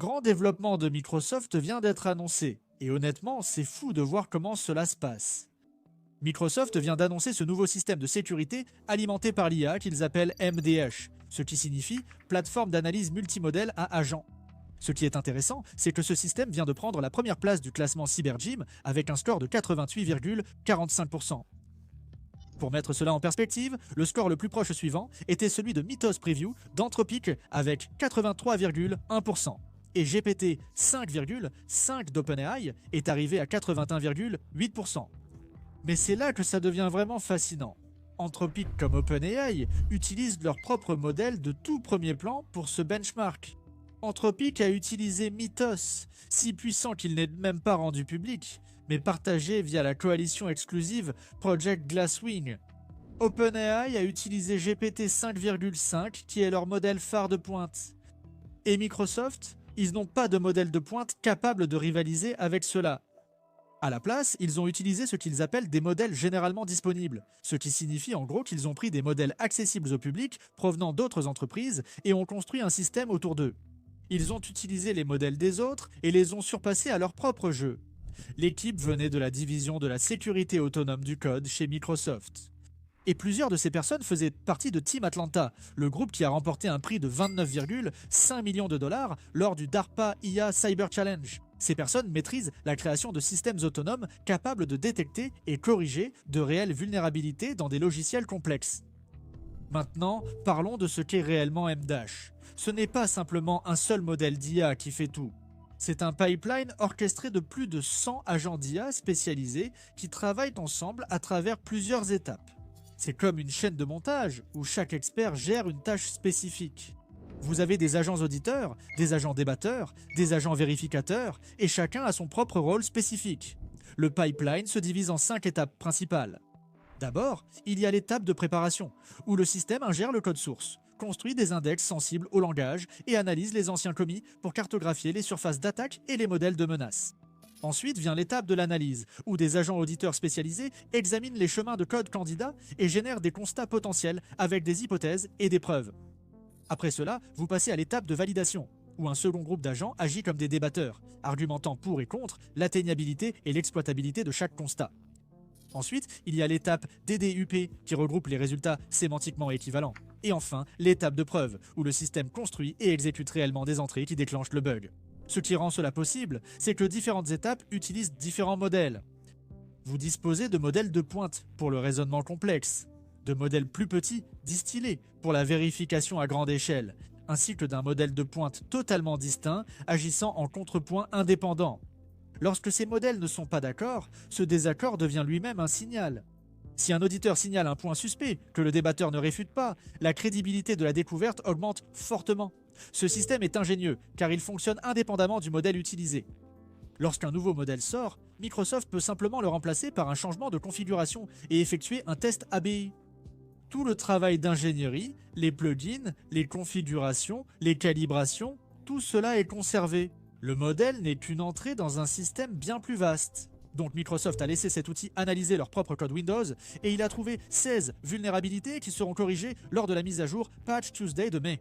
grand développement de Microsoft vient d'être annoncé, et honnêtement, c'est fou de voir comment cela se passe. Microsoft vient d'annoncer ce nouveau système de sécurité alimenté par l'IA qu'ils appellent MDH, ce qui signifie plateforme d'analyse multimodèle à agents. Ce qui est intéressant, c'est que ce système vient de prendre la première place du classement CyberGym avec un score de 88,45%. Pour mettre cela en perspective, le score le plus proche suivant était celui de Mythos Preview d'Anthropic avec 83,1%. Et GPT 5,5 d'OpenAI est arrivé à 81,8%. Mais c'est là que ça devient vraiment fascinant. Anthropic comme OpenAI utilisent leur propre modèle de tout premier plan pour ce benchmark. Anthropic a utilisé Mythos, si puissant qu'il n'est même pas rendu public, mais partagé via la coalition exclusive Project Glasswing. OpenAI a utilisé GPT 5,5 qui est leur modèle phare de pointe. Et Microsoft, ils n'ont pas de modèle de pointe capable de rivaliser avec cela. À la place, ils ont utilisé ce qu'ils appellent des modèles généralement disponibles, ce qui signifie en gros qu'ils ont pris des modèles accessibles au public provenant d'autres entreprises et ont construit un système autour d'eux. Ils ont utilisé les modèles des autres et les ont surpassés à leur propre jeu. L'équipe venait de la division de la sécurité autonome du code chez Microsoft. Et plusieurs de ces personnes faisaient partie de Team Atlanta, le groupe qui a remporté un prix de 29,5 millions de dollars lors du DARPA IA Cyber Challenge. Ces personnes maîtrisent la création de systèmes autonomes capables de détecter et corriger de réelles vulnérabilités dans des logiciels complexes. Maintenant, parlons de ce qu'est réellement MDash. Ce n'est pas simplement un seul modèle d'IA qui fait tout. C'est un pipeline orchestré de plus de 100 agents d'IA spécialisés qui travaillent ensemble à travers plusieurs étapes. C'est comme une chaîne de montage où chaque expert gère une tâche spécifique. Vous avez des agents auditeurs, des agents débatteurs, des agents vérificateurs, et chacun a son propre rôle spécifique. Le pipeline se divise en 5 étapes principales. D'abord, il y a l'étape de préparation, où le système ingère le code source, construit des index sensibles au langage et analyse les anciens commis pour cartographier les surfaces d'attaque et les modèles de menace. Ensuite vient l'étape de l'analyse, où des agents auditeurs spécialisés examinent les chemins de code candidats et génèrent des constats potentiels avec des hypothèses et des preuves. Après cela, vous passez à l'étape de validation, où un second groupe d'agents agit comme des débatteurs, argumentant pour et contre l'atteignabilité et l'exploitabilité de chaque constat. Ensuite, il y a l'étape DDUP qui regroupe les résultats sémantiquement équivalents. Et enfin, l'étape de preuve, où le système construit et exécute réellement des entrées qui déclenchent le bug. Ce qui rend cela possible, c'est que différentes étapes utilisent différents modèles. Vous disposez de modèles de pointe pour le raisonnement complexe, de modèles plus petits, distillés, pour la vérification à grande échelle, ainsi que d'un modèle de pointe totalement distinct, agissant en contrepoint indépendant. Lorsque ces modèles ne sont pas d'accord, ce désaccord devient lui-même un signal. Si un auditeur signale un point suspect que le débatteur ne réfute pas, la crédibilité de la découverte augmente fortement. Ce système est ingénieux, car il fonctionne indépendamment du modèle utilisé. Lorsqu'un nouveau modèle sort, Microsoft peut simplement le remplacer par un changement de configuration et effectuer un test ABI. Tout le travail d'ingénierie, les plugins, les configurations, les calibrations, tout cela est conservé. Le modèle n'est qu'une entrée dans un système bien plus vaste. Donc Microsoft a laissé cet outil analyser leur propre code Windows et il a trouvé 16 vulnérabilités qui seront corrigées lors de la mise à jour Patch Tuesday de mai.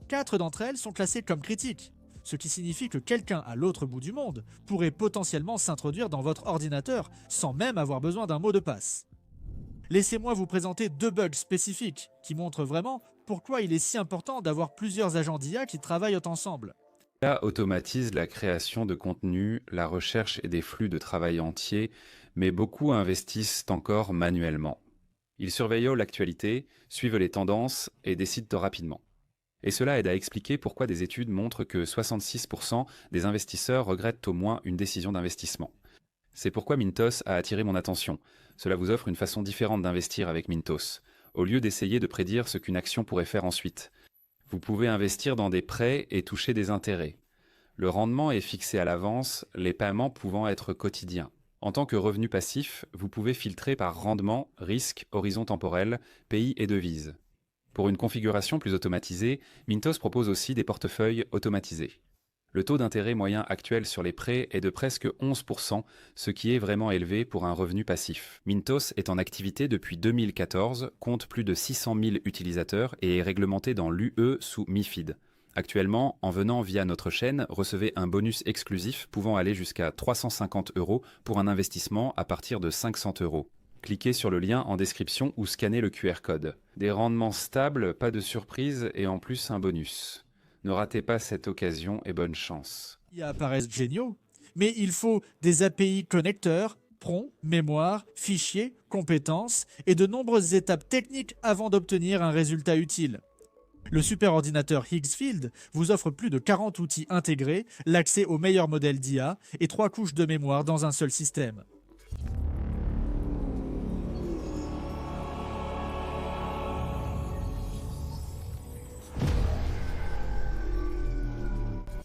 4 d'entre elles sont classées comme critiques, ce qui signifie que quelqu'un à l'autre bout du monde pourrait potentiellement s'introduire dans votre ordinateur sans même avoir besoin d'un mot de passe. Laissez-moi vous présenter 2 bugs spécifiques qui montrent vraiment pourquoi il est si important d'avoir plusieurs agents d'IA qui travaillent ensemble. L'IA automatise la création de contenu, la recherche et des flux de travail entiers, mais beaucoup investissent encore manuellement. Ils surveillent l'actualité, suivent les tendances et décident rapidement. Et cela aide à expliquer pourquoi des études montrent que 66% des investisseurs regrettent au moins une décision d'investissement. C'est pourquoi Mintos a attiré mon attention. Cela vous offre une façon différente d'investir avec Mintos, au lieu d'essayer de prédire ce qu'une action pourrait faire ensuite. Vous pouvez investir dans des prêts et toucher des intérêts. Le rendement est fixé à l'avance, les paiements pouvant être quotidiens. En tant que revenu passif, vous pouvez filtrer par rendement, risque, horizon temporel, pays et devise. Pour une configuration plus automatisée, Mintos propose aussi des portefeuilles automatisés. Le taux d'intérêt moyen actuel sur les prêts est de presque 11%, ce qui est vraiment élevé pour un revenu passif. Mintos est en activité depuis 2014, compte plus de 600 000 utilisateurs et est réglementé dans l'UE sous MiFID. Actuellement, en venant via notre chaîne, recevez un bonus exclusif pouvant aller jusqu'à 350 € pour un investissement à partir de 500 €. Cliquez sur le lien en description ou scannez le QR code. Des rendements stables, pas de surprise et en plus un bonus. Ne ratez pas cette occasion et bonne chance. Qui apparaissent géniaux, mais il faut des API connecteurs, prompts, mémoire, fichiers, compétences et de nombreuses étapes techniques avant d'obtenir un résultat utile. Le superordinateur Higgsfield vous offre plus de 40 outils intégrés, l'accès aux meilleurs modèles d'IA et 3 couches de mémoire dans un seul système.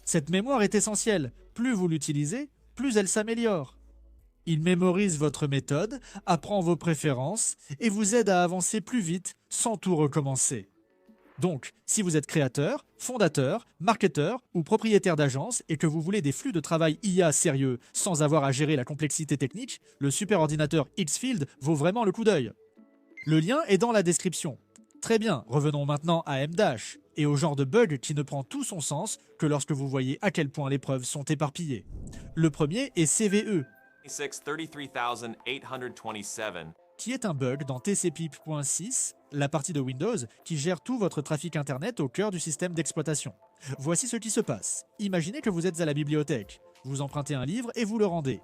Cette mémoire est essentielle. Plus vous l'utilisez, plus elle s'améliore. Il mémorise votre méthode, apprend vos préférences et vous aide à avancer plus vite sans tout recommencer. Donc, si vous êtes créateur, fondateur, marketeur ou propriétaire d'agence et que vous voulez des flux de travail IA sérieux sans avoir à gérer la complexité technique, le superordinateur Higgsfield vaut vraiment le coup d'œil. Le lien est dans la description. Très bien, revenons maintenant à M-Dash et au genre de bug qui ne prend tout son sens que lorsque vous voyez à quel point les preuves sont éparpillées. Le premier est CVE, 33827, qui est un bug dans TCP/6, la partie de Windows qui gère tout votre trafic Internet au cœur du système d'exploitation. Voici ce qui se passe. Imaginez que vous êtes à la bibliothèque. Vous empruntez un livre et vous le rendez.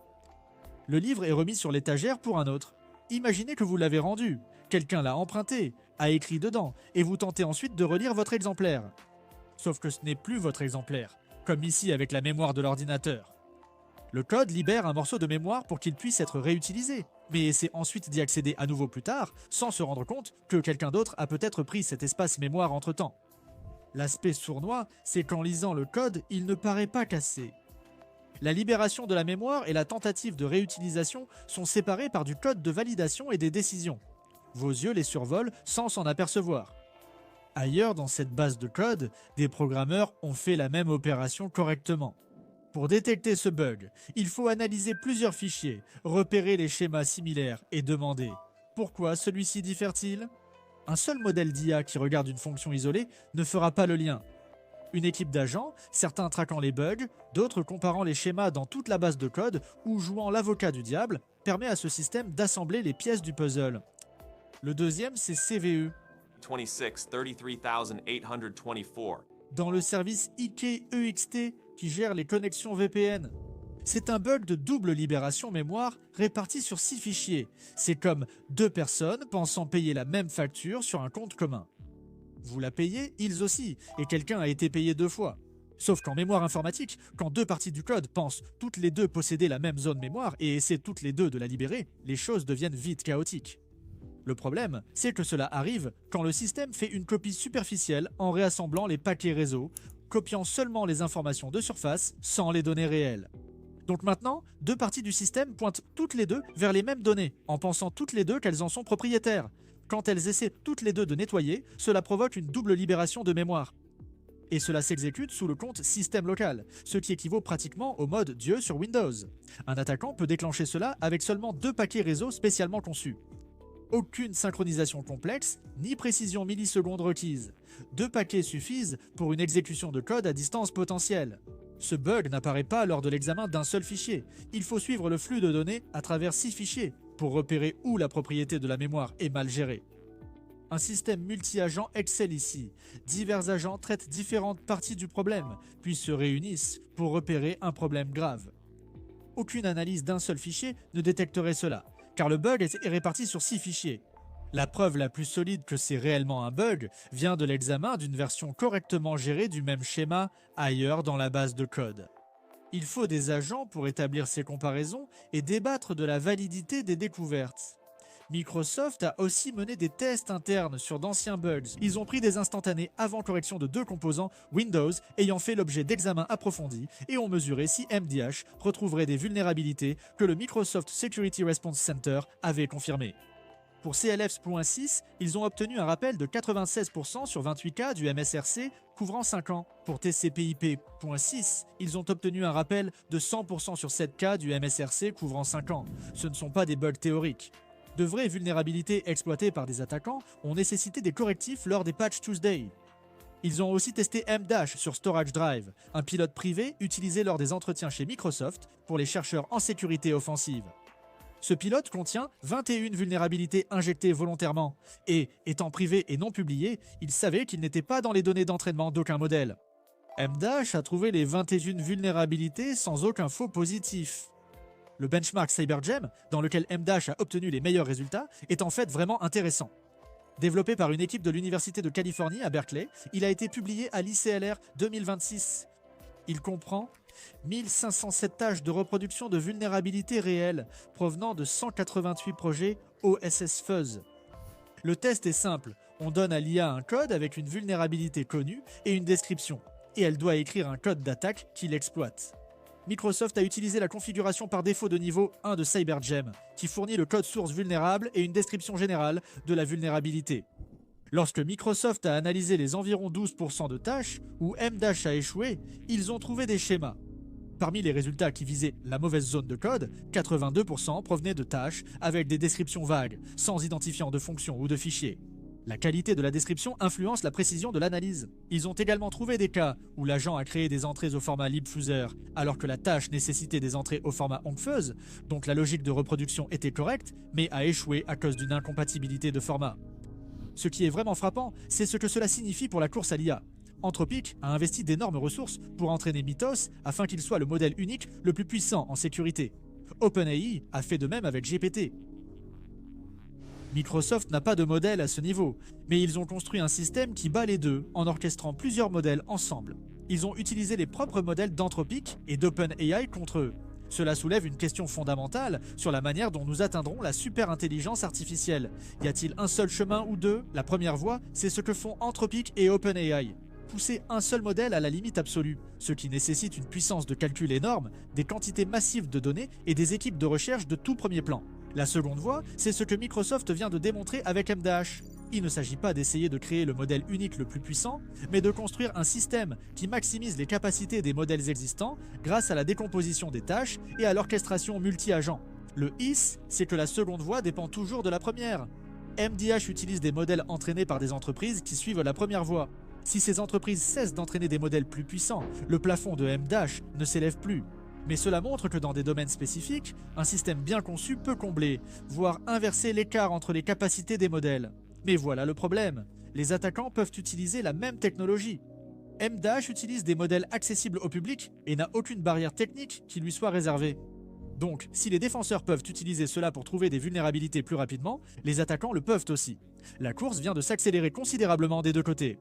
Le livre est remis sur l'étagère pour un autre. Imaginez que vous l'avez rendu. Quelqu'un l'a emprunté, a écrit dedans, et vous tentez ensuite de relire votre exemplaire. Sauf que ce n'est plus votre exemplaire, comme ici avec la mémoire de l'ordinateur. Le code libère un morceau de mémoire pour qu'il puisse être réutilisé, mais essaie ensuite d'y accéder à nouveau plus tard, sans se rendre compte que quelqu'un d'autre a peut-être pris cet espace mémoire entre-temps. L'aspect sournois, c'est qu'en lisant le code, il ne paraît pas cassé. La libération de la mémoire et la tentative de réutilisation sont séparées par du code de validation et des décisions. Vos yeux les survolent sans s'en apercevoir. Ailleurs dans cette base de code, des programmeurs ont fait la même opération correctement. Pour détecter ce bug, il faut analyser plusieurs fichiers, repérer les schémas similaires et demander « Pourquoi celui-ci diffère-t-il ?» Un seul modèle d'IA qui regarde une fonction isolée ne fera pas le lien. Une équipe d'agents, certains traquant les bugs, d'autres comparant les schémas dans toute la base de code ou jouant l'avocat du diable, permet à ce système d'assembler les pièces du puzzle. Le deuxième, c'est CVE. 33824. Dans le service IKEXT qui gère les connexions VPN. C'est un bug de double libération mémoire réparti sur 6 fichiers. C'est comme 2 personnes pensant payer la même facture sur un compte commun. Vous la payez, ils aussi, et quelqu'un a été payé 2 fois. Sauf qu'en mémoire informatique, quand 2 parties du code pensent toutes les 2 posséder la même zone mémoire et essaient toutes les 2 de la libérer, les choses deviennent vite chaotiques. Le problème, c'est que cela arrive quand le système fait une copie superficielle en réassemblant les paquets réseau, copiant seulement les informations de surface sans les données réelles. Donc maintenant, 2 parties du système pointent toutes les 2 vers les mêmes données, en pensant toutes les 2 qu'elles en sont propriétaires. Quand elles essaient toutes les 2 de nettoyer, cela provoque une double libération de mémoire. Et cela s'exécute sous le compte système local, ce qui équivaut pratiquement au mode Dieu sur Windows. Un attaquant peut déclencher cela avec seulement 2 paquets réseau spécialement conçus. Aucune synchronisation complexe, ni précision milliseconde requise. 2 paquets suffisent pour une exécution de code à distance potentielle. Ce bug n'apparaît pas lors de l'examen d'un seul fichier. Il faut suivre le flux de données à travers 6 fichiers pour repérer où la propriété de la mémoire est mal gérée. Un système multi-agent excelle ici. Divers agents traitent différentes parties du problème, puis se réunissent pour repérer un problème grave. Aucune analyse d'un seul fichier ne détecterait cela, car le bug est réparti sur 6 fichiers. La preuve la plus solide que c'est réellement un bug vient de l'examen d'une version correctement gérée du même schéma ailleurs dans la base de code. Il faut des agents pour établir ces comparaisons et débattre de la validité des découvertes. Microsoft a aussi mené des tests internes sur d'anciens bugs. Ils ont pris des instantanés avant correction de 2 composants Windows ayant fait l'objet d'examens approfondis et ont mesuré si MDH retrouverait des vulnérabilités que le Microsoft Security Response Center avait confirmées. Pour CLF.6, ils ont obtenu un rappel de 96% sur 28K du MSRC couvrant 5 ans. Pour TCP/IP.6, ils ont obtenu un rappel de 100% sur 7K du MSRC couvrant 5 ans. Ce ne sont pas des bugs théoriques. De vraies vulnérabilités exploitées par des attaquants ont nécessité des correctifs lors des Patch Tuesday. Ils ont aussi testé M-Dash sur Storage Drive, un pilote privé utilisé lors des entretiens chez Microsoft pour les chercheurs en sécurité offensive. Ce pilote contient 21 vulnérabilités injectées volontairement, et, étant privé et non publié, il savait qu'il n'était pas dans les données d'entraînement d'aucun modèle. M-Dash a trouvé les 21 vulnérabilités sans aucun faux positif. Le benchmark CyberGem, dans lequel M-Dash a obtenu les meilleurs résultats, est en fait vraiment intéressant. Développé par une équipe de l'Université de Californie à Berkeley, il a été publié à l'ICLR 2026. Il comprend 1507 tâches de reproduction de vulnérabilités réelles provenant de 188 projets OSS Fuzz. Le test est simple, on donne à l'IA un code avec une vulnérabilité connue et une description, et elle doit écrire un code d'attaque qui l'exploite. Microsoft a utilisé la configuration par défaut de niveau 1 de CyberGem, qui fournit le code source vulnérable et une description générale de la vulnérabilité. Lorsque Microsoft a analysé les environ 12% de tâches où M-Dash a échoué, ils ont trouvé des schémas. Parmi les résultats qui visaient la mauvaise zone de code, 82% provenaient de tâches avec des descriptions vagues, sans identifiant de fonction ou de fichier. La qualité de la description influence la précision de l'analyse. Ils ont également trouvé des cas où l'agent a créé des entrées au format libfuzzer, alors que la tâche nécessitait des entrées au format OncFuzz, donc la logique de reproduction était correcte, mais a échoué à cause d'une incompatibilité de format. Ce qui est vraiment frappant, c'est ce que cela signifie pour la course à l'IA. Anthropic a investi d'énormes ressources pour entraîner Mythos afin qu'il soit le modèle unique le plus puissant en sécurité. OpenAI a fait de même avec GPT. Microsoft n'a pas de modèle à ce niveau, mais ils ont construit un système qui bat les deux en orchestrant plusieurs modèles ensemble. Ils ont utilisé les propres modèles d'Anthropic et d'OpenAI contre eux. Cela soulève une question fondamentale sur la manière dont nous atteindrons la super-intelligence artificielle. Y a-t-il un seul chemin ou deux? La première voie, c'est ce que font Anthropic et OpenAI. Pousser un seul modèle à la limite absolue, ce qui nécessite une puissance de calcul énorme, des quantités massives de données et des équipes de recherche de tout premier plan. La seconde voie, c'est ce que Microsoft vient de démontrer avec M-Dash. Il ne s'agit pas d'essayer de créer le modèle unique le plus puissant, mais de construire un système qui maximise les capacités des modèles existants grâce à la décomposition des tâches et à l'orchestration multi-agents. Le hic, c'est que la seconde voie dépend toujours de la première. MDH utilise des modèles entraînés par des entreprises qui suivent la première voie. Si ces entreprises cessent d'entraîner des modèles plus puissants, le plafond de M-Dash ne s'élève plus. Mais cela montre que dans des domaines spécifiques, un système bien conçu peut combler, voire inverser l'écart entre les capacités des modèles. Mais voilà le problème, les attaquants peuvent utiliser la même technologie. M-Dash utilise des modèles accessibles au public et n'a aucune barrière technique qui lui soit réservée. Donc, si les défenseurs peuvent utiliser cela pour trouver des vulnérabilités plus rapidement, les attaquants le peuvent aussi. La course vient de s'accélérer considérablement des deux côtés.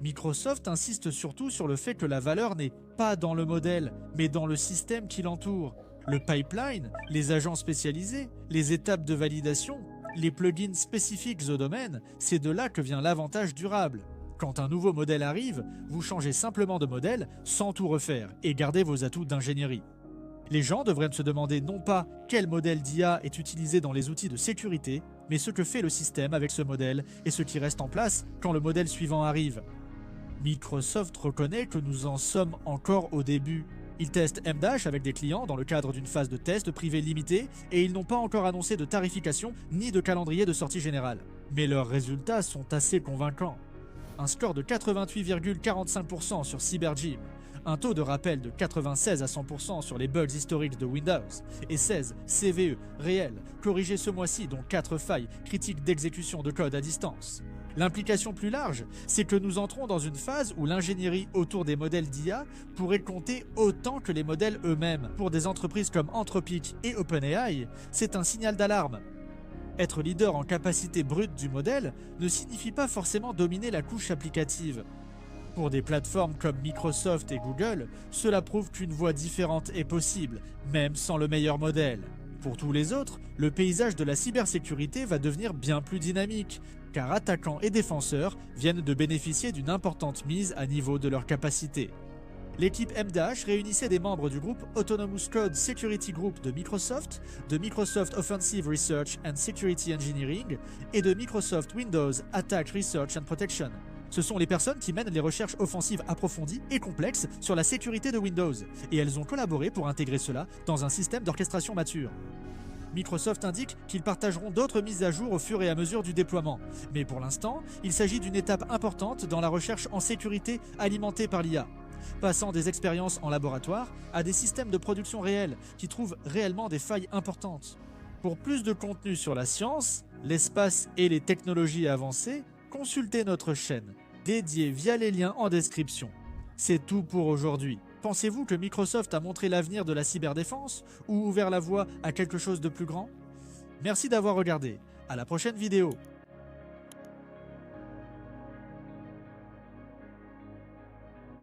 Microsoft insiste surtout sur le fait que la valeur n'est pas dans le modèle, mais dans le système qui l'entoure. Le pipeline, les agents spécialisés, les étapes de validation, les plugins spécifiques au domaine, c'est de là que vient l'avantage durable. Quand un nouveau modèle arrive, vous changez simplement de modèle sans tout refaire et gardez vos atouts d'ingénierie. Les gens devraient se demander non pas quel modèle d'IA est utilisé dans les outils de sécurité, mais ce que fait le système avec ce modèle et ce qui reste en place quand le modèle suivant arrive. Microsoft reconnaît que nous en sommes encore au début. Ils testent M-Dash avec des clients dans le cadre d'une phase de test privée limitée et ils n'ont pas encore annoncé de tarification ni de calendrier de sortie générale. Mais leurs résultats sont assez convaincants. Un score de 88,45% sur CyberGem, un taux de rappel de 96 à 100% sur les bugs historiques de Windows et 16 CVE réels corrigés ce mois-ci dont 4 failles critiques d'exécution de code à distance. L'implication plus large, c'est que nous entrons dans une phase où l'ingénierie autour des modèles d'IA pourrait compter autant que les modèles eux-mêmes. Pour des entreprises comme Anthropic et OpenAI, c'est un signal d'alarme. Être leader en capacité brute du modèle ne signifie pas forcément dominer la couche applicative. Pour des plateformes comme Microsoft et Google, cela prouve qu'une voie différente est possible, même sans le meilleur modèle. Pour tous les autres, le paysage de la cybersécurité va devenir bien plus dynamique, car attaquants et défenseurs viennent de bénéficier d'une importante mise à niveau de leurs capacités. L'équipe M-Dash réunissait des membres du groupe Autonomous Code Security Group de Microsoft Offensive Research and Security Engineering et de Microsoft Windows Attack Research and Protection. Ce sont les personnes qui mènent les recherches offensives approfondies et complexes sur la sécurité de Windows, et elles ont collaboré pour intégrer cela dans un système d'orchestration mature. Microsoft indique qu'ils partageront d'autres mises à jour au fur et à mesure du déploiement. Mais pour l'instant, il s'agit d'une étape importante dans la recherche en sécurité alimentée par l'IA, passant des expériences en laboratoire à des systèmes de production réels qui trouvent réellement des failles importantes. Pour plus de contenu sur la science, l'espace et les technologies avancées, consultez notre chaîne, dédiée via les liens en description. C'est tout pour aujourd'hui. Pensez-vous que Microsoft a montré l'avenir de la cyberdéfense ou ouvert la voie à quelque chose de plus grand? Merci d'avoir regardé. À la prochaine vidéo.